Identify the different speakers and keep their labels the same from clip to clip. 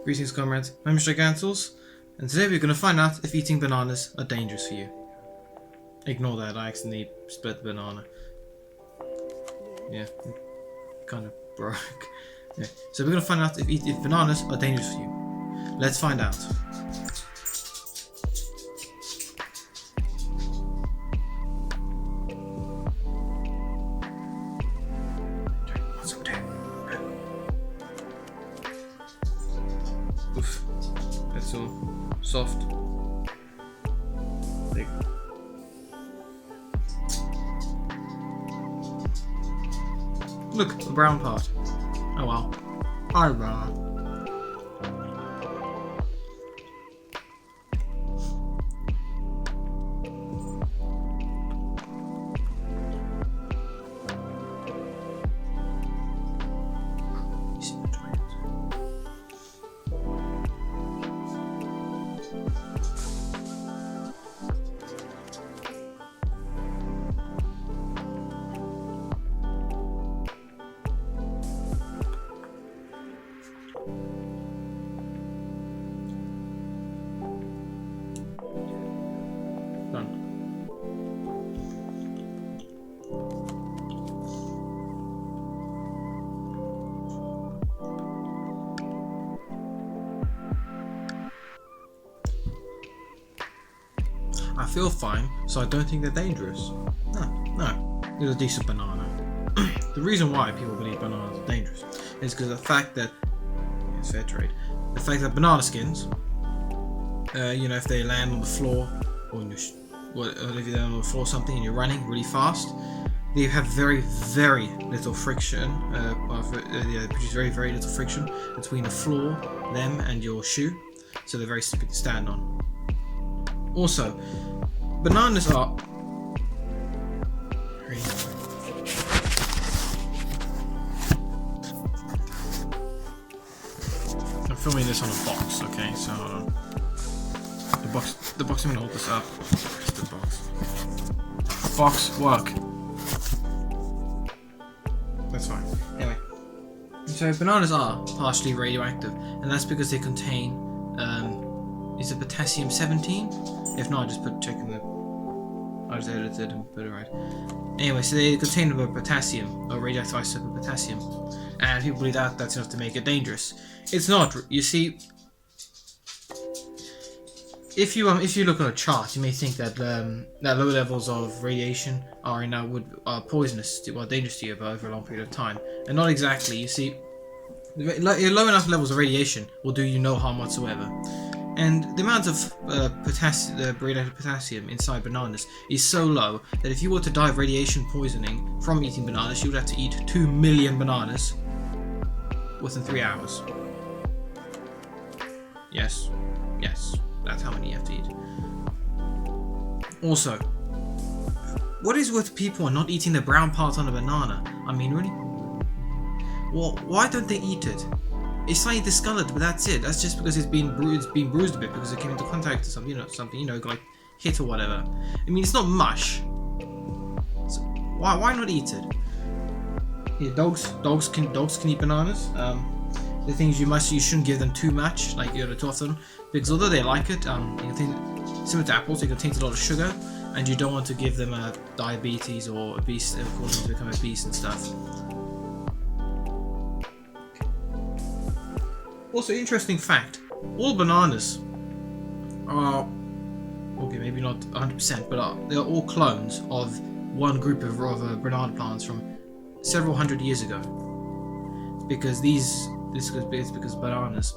Speaker 1: Greetings, comrades. I'm Gigantals, and today we're going to find out if eating bananas are dangerous for you. Ignore that, I accidentally split the banana. Yeah, kind of broke. Yeah. So we're going to find out if bananas are dangerous for you. Let's find out. Oof, that's all soft. There you go. Look, the brown part. Oh well. Alright. I feel fine, so I don't think they're dangerous. No, it's a decent banana. The reason why people believe bananas are dangerous is because of the fact that it's fair trade. The fact that banana skins, if they land on the floor or if you land on the floor or something and you're running really fast, they have very, very little friction. They produce very, very little friction between the floor, them, and your shoe, so they're very stupid to stand on. Also, bananas are I'm filming this on a box, okay, so the box I'm gonna hold this up. Where's the box? Box work. That's fine. Anyway. So bananas are partially radioactive, and that's because they contain is it potassium 17? If not, just check in the. I just edited and put it right. Anyway, so they contain a potassium, a radioactive isotope of potassium, and people believe that that's enough to make it dangerous. It's not. You see, if you look at a chart, you may think that that low levels of radiation are poisonous, dangerous to you over a long period of time, and not exactly. You see, low enough levels of radiation will do you no harm whatsoever. And the amount of radioactive potassium inside bananas is so low that if you were to die of radiation poisoning from eating bananas, you would have to eat 2 million bananas within 3 hours. Yes, that's how many you have to eat. Also, what is with people not eating the brown part on a banana? I mean, really? Well, why don't they eat it? It's slightly discolored, but that's it. That's just because it's been bruised a bit because it came into contact with something, like hit or whatever. I mean, it's not mush. So why not eat it? Yeah, dogs can eat bananas. The things you shouldn't give them too much, too often, because although they like it, similar to apples, it contains a lot of sugar, and you don't want to give them diabetes or obese, cause them to become obese and stuff. Also, interesting fact, all bananas are, okay, maybe not 100%, but they're all clones of one group of banana plants from several hundred years ago. Because these bananas,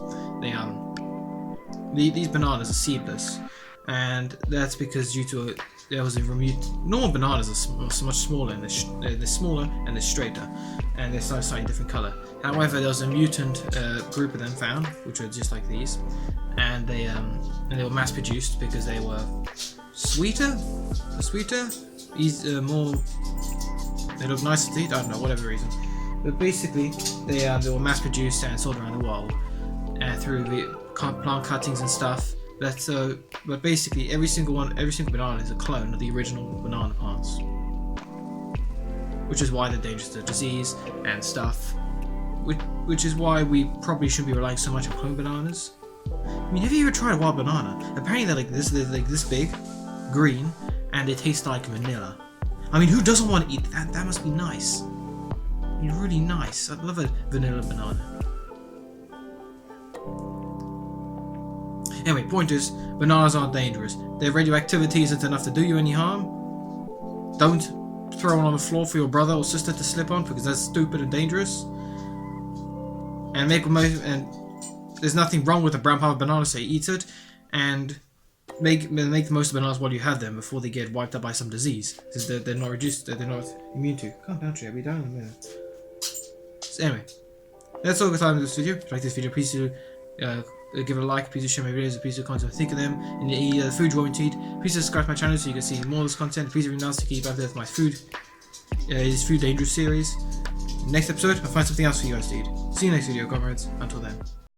Speaker 1: these bananas are seedless, and that's because there was a normal bananas are much smaller, and they're smaller and they're straighter, and they're slightly different color. However, there was a mutant group of them found, which were just like these, and they were mass produced because they were sweeter, more. They look nicer to eat. I don't know, whatever reason. But basically, they were mass produced and sold around the world, through the plant cuttings and stuff. But basically, every single banana is a clone of the original banana plants, which is why they're dangerous to disease and stuff. which is why we probably shouldn't be relying so much on clone bananas. I mean, have you ever tried a wild banana? Apparently they're like this big, green, and they taste like vanilla. I mean, who doesn't want to eat that? That must be nice. I mean, really nice. I'd love a vanilla banana. Anyway, point is, bananas aren't dangerous. Their radioactivity isn't enough to do you any harm. Don't throw one on the floor for your brother or sister to slip on, because that's stupid and dangerous. And there's nothing wrong with a brown part of banana, so eat it, and make the most of bananas while you have them before they get wiped out by some disease, because they're not immune to. Calm down, Trey. I'll be down in a minute. So anyway, that's all the time in this video. If you like this video, please do give it a like, please do share my videos, please do comment what you think of them, and the food you want me to eat. Please subscribe to my channel so you can see more of this content. Please do else to keep up with my this Food Dangerous series. Next episode, I'll find something else for you guys to eat. See you next video, comrades. Until then.